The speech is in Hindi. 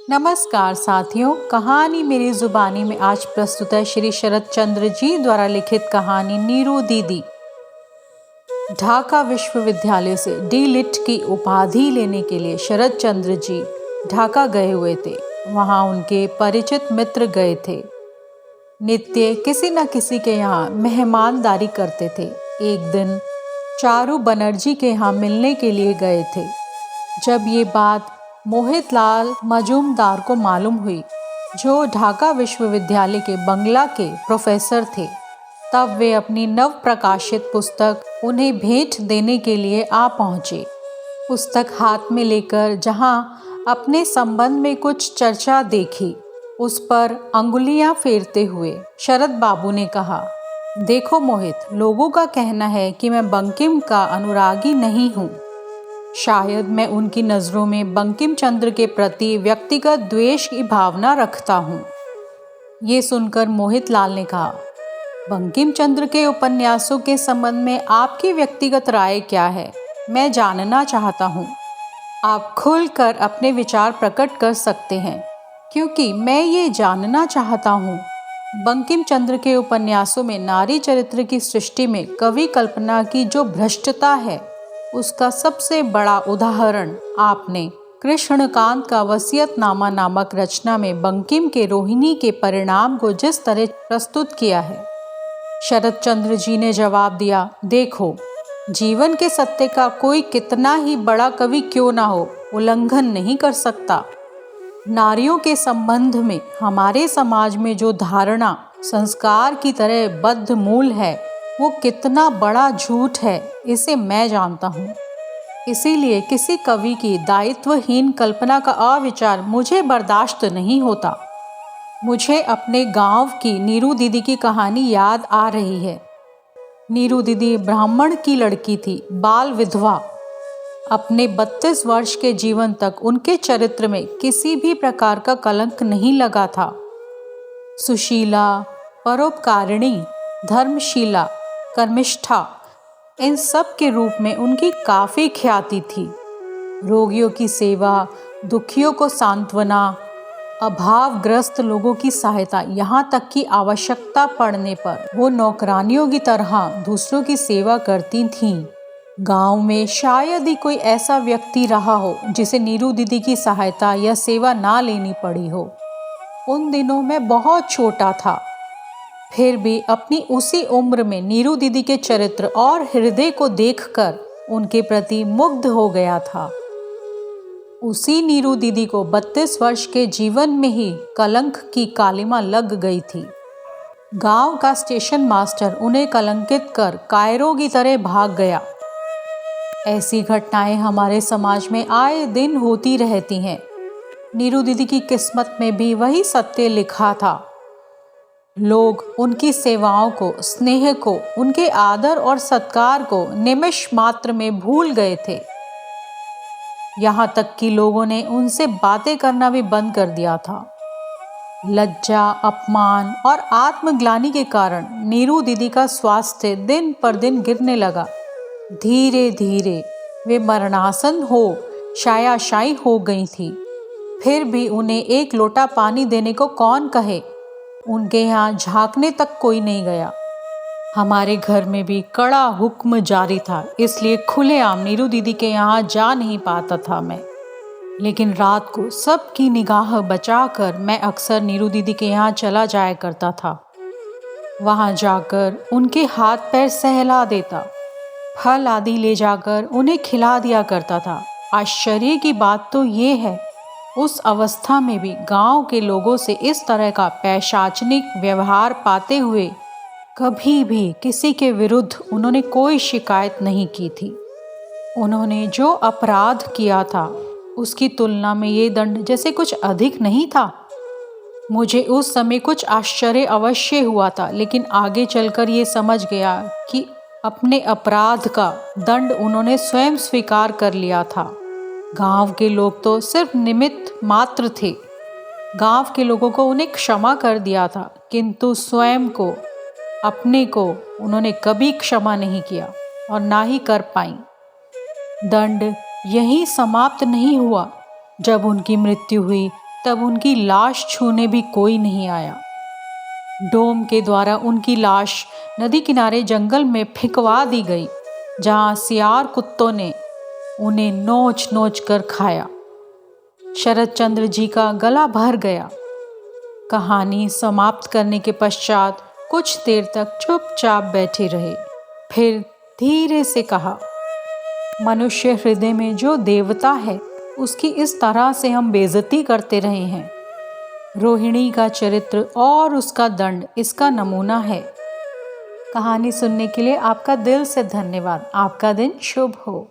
नमस्कार साथियों, कहानी मेरी जुबानी में आज प्रस्तुत है श्री शरद चंद्र जी द्वारा लिखित कहानी नीरू दीदी। ढाका विश्वविद्यालय से डी लिट की उपाधि लेने के लिए शरद चंद्र जी ढाका गए हुए थे। वहां उनके परिचित मित्र गए थे। नित्य किसी न किसी के यहाँ मेहमानदारी करते थे। एक दिन चारू बनर्जी के यहाँ मिलने के लिए गए थे। जब ये बात मोहित लाल मजूमदार को मालूम हुई, जो ढाका विश्वविद्यालय के बंगला के प्रोफेसर थे, तब वे अपनी नव प्रकाशित पुस्तक उन्हें भेंट देने के लिए आ पहुँचे। पुस्तक हाथ में लेकर जहाँ अपने संबंध में कुछ चर्चा देखी, उस पर अंगुलियां फेरते हुए शरद बाबू ने कहा, देखो मोहित, लोगों का कहना है कि मैं बंकिम का अनुरागी नहीं हूँ। शायद मैं उनकी नज़रों में बंकिम चंद्र के प्रति व्यक्तिगत द्वेष की भावना रखता हूँ। ये सुनकर मोहित लाल ने कहा, बंकिम चंद्र के उपन्यासों के संबंध में आपकी व्यक्तिगत राय क्या है? मैं जानना चाहता हूँ। आप खुलकर अपने विचार प्रकट कर सकते हैं, क्योंकि मैं ये जानना चाहता हूँ, बंकिम चंद्र के उपन्यासों में नारी चरित्र की सृष्टि में कवि कल्पना की जो भ्रष्टता है, उसका सबसे बड़ा उदाहरण आपने कृष्णकांत का वसीयतनामा नामक रचना में बंकिम के रोहिणी के परिणाम को जिस तरह प्रस्तुत किया है। शरद चंद्र जी ने जवाब दिया, देखो, जीवन के सत्य का कोई कितना ही बड़ा कवि क्यों ना हो, उल्लंघन नहीं कर सकता। नारियों के संबंध में हमारे समाज में जो धारणा संस्कार की तरह बद्ध मूल है, वो कितना बड़ा झूठ है, इसे मैं जानता हूँ। इसीलिए किसी कवि की दायित्वहीन कल्पना का अविचार मुझे बर्दाश्त नहीं होता। मुझे अपने गांव की नीरू दीदी की कहानी याद आ रही है। नीरू दीदी ब्राह्मण की लड़की थी, बाल विधवा। अपने 32 वर्ष के जीवन तक उनके चरित्र में किसी भी प्रकार का कलंक नहीं लगा था। सुशीला, परोपकारिणी, धर्मशीला, कर्मिष्ठा, इन सब के रूप में उनकी काफ़ी ख्याति थी। रोगियों की सेवा, दुखियों को सांत्वना, अभावग्रस्त लोगों की सहायता, यहाँ तक कि आवश्यकता पड़ने पर वो नौकरानियों की तरह दूसरों की सेवा करती थीं। गांव में शायद ही कोई ऐसा व्यक्ति रहा हो जिसे नीरू दीदी की सहायता या सेवा ना लेनी पड़ी हो। उन दिनों मैं बहुत छोटा था, फिर भी अपनी उसी उम्र में नीरू दीदी के चरित्र और हृदय को देखकर उनके प्रति मुग्ध हो गया था। उसी नीरू दीदी को 32 वर्ष के जीवन में ही कलंक की कालिमा लग गई थी। गांव का स्टेशन मास्टर उन्हें कलंकित कर कायरों की तरह भाग गया। ऐसी घटनाएं हमारे समाज में आए दिन होती रहती हैं। नीरू दीदी की किस्मत में भी वही सत्य लिखा था। लोग उनकी सेवाओं को, स्नेह को, उनके आदर और सत्कार को निमिष मात्र में भूल गए थे। यहाँ तक कि लोगों ने उनसे बातें करना भी बंद कर दिया था। लज्जा, अपमान और आत्मग्लानि के कारण नीरू दीदी का स्वास्थ्य दिन पर दिन गिरने लगा। धीरे धीरे वे मरणासन हो शायाशायी हो गई थी। फिर भी उन्हें एक लोटा पानी देने को कौन कहे। उनके यहाँ झांकने तक कोई नहीं गया। हमारे घर में भी कड़ा हुक्म जारी था, इसलिए खुलेआम नीरू दीदी के यहाँ जा नहीं पाता था मैं। लेकिन रात को सबकी निगाह बचाकर मैं अक्सर नीरू दीदी के यहाँ चला जाया करता था। वहाँ जाकर उनके हाथ पैर सहला देता, फल आदि ले जाकर उन्हें खिला दिया करता था। आश्चर्य की बात तो ये है, उस अवस्था में भी गांव के लोगों से इस तरह का पैशाचनिक व्यवहार पाते हुए कभी भी किसी के विरुद्ध उन्होंने कोई शिकायत नहीं की थी। उन्होंने जो अपराध किया था, उसकी तुलना में ये दंड जैसे कुछ अधिक नहीं था। मुझे उस समय कुछ आश्चर्य अवश्य हुआ था, लेकिन आगे चलकर ये समझ गया कि अपने अपराध का दंड उन्होंने स्वयं स्वीकार कर लिया था। गांव के लोग तो सिर्फ निमित्त मात्र थे। गांव के लोगों को उन्हें क्षमा कर दिया था, किंतु स्वयं को, अपने को उन्होंने कभी क्षमा नहीं किया और ना ही कर पाई। दंड यहीं समाप्त नहीं हुआ। जब उनकी मृत्यु हुई तब उनकी लाश छूने भी कोई नहीं आया। डोम के द्वारा उनकी लाश नदी किनारे जंगल में फेंकवा दी गई, जहां सियार कुत्तों ने उन्हें नोच नोच कर खाया। शरद चंद्र जी का गला भर गया। कहानी समाप्त करने के पश्चात कुछ देर तक चुपचाप बैठे रहे, फिर धीरे से कहा, मनुष्य हृदय में जो देवता है उसकी इस तरह से हम बेइज्जती करते रहे हैं। रोहिणी का चरित्र और उसका दंड इसका नमूना है। कहानी सुनने के लिए आपका दिल से धन्यवाद। आपका दिन शुभ हो।